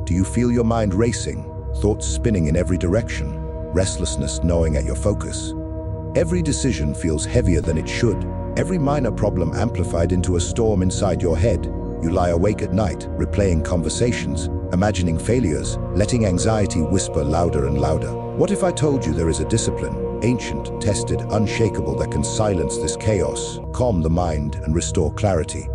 Do you feel your mind racing, thoughts spinning in every direction, restlessness gnawing at your focus? Every decision feels heavier than it should, every minor problem amplified into a storm inside your head. You lie awake at night, replaying conversations, imagining failures, letting anxiety whisper louder and louder. What if I told you there is a discipline, ancient, tested, unshakable, that can silence this chaos, calm the mind, and restore clarity?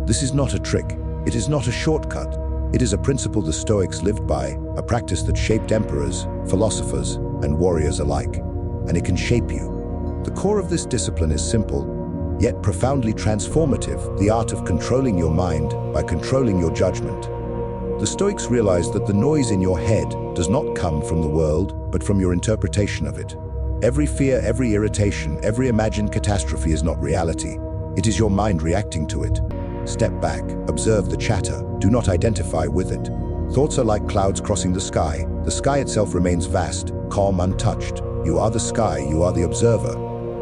This is not a trick. It is not a shortcut. It is a principle the Stoics lived by, a practice that shaped emperors, philosophers, and warriors alike. And it can shape you. The core of this discipline is simple, yet profoundly transformative: the art of controlling your mind by controlling your judgment. The Stoics realized that the noise in your head does not come from the world, but from your interpretation of it. Every fear, every irritation, every imagined catastrophe is not reality. It is your mind reacting to it. Step back, observe the chatter, do not identify with it. Thoughts are like clouds crossing the sky. The sky itself remains vast, calm, untouched. You are the sky, you are the observer.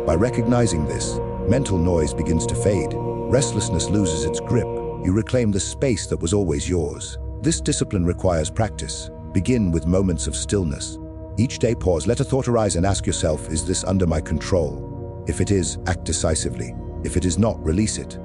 By recognizing this, mental noise begins to fade. Restlessness loses its grip. You reclaim the space that was always yours. This discipline requires practice. Begin with moments of stillness. Each day pause, let a thought arise and ask yourself, is this under my control? If it is, act decisively. If it is not, release it.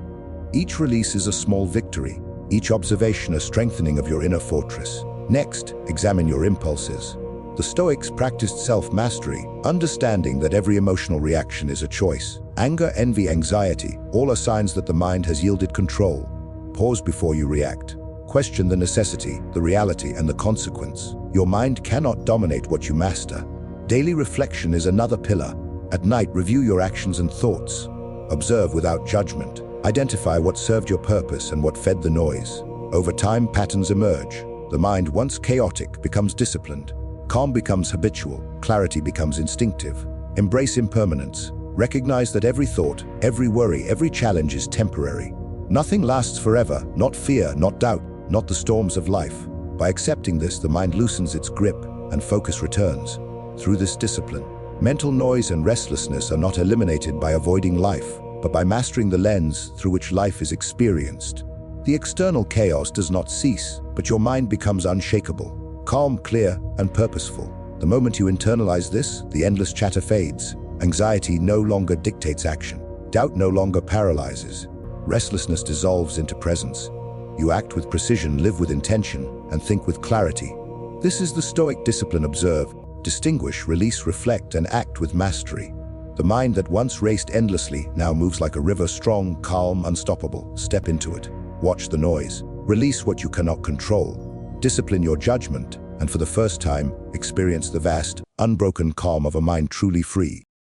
Each release is a small victory. Each observation a strengthening of your inner fortress. Next, examine your impulses. The Stoics practiced self-mastery, understanding that every emotional reaction is a choice. Anger, envy, anxiety, all are signs that the mind has yielded control. Pause before you react. Question the necessity, the reality, and the consequence. Your mind cannot dominate what you master. Daily reflection is another pillar. At night, review your actions and thoughts. Observe without judgment. Identify what served your purpose and what fed the noise. Over time, patterns emerge. The mind, once chaotic, becomes disciplined. Calm becomes habitual. Clarity becomes instinctive. Embrace impermanence. Recognize that every thought, every worry, every challenge is temporary. Nothing lasts forever, not fear, not doubt, not the storms of life. By accepting this, the mind loosens its grip and focus returns. Through this discipline, mental noise and restlessness are not eliminated by avoiding life, but by mastering the lens through which life is experienced. The external chaos does not cease, but your mind becomes unshakable, calm, clear, and purposeful. The moment you internalize this, the endless chatter fades. Anxiety no longer dictates action. Doubt no longer paralyzes. Restlessness dissolves into presence. You act with precision, live with intention, and think with clarity. This is the Stoic discipline: observe, distinguish, release, reflect, and act with mastery. The mind that once raced endlessly now moves like a river, strong, calm, unstoppable. Step into it. Watch the noise. Release what you cannot control. Discipline your judgment, and for the first time, experience the vast, unbroken calm of a mind truly free.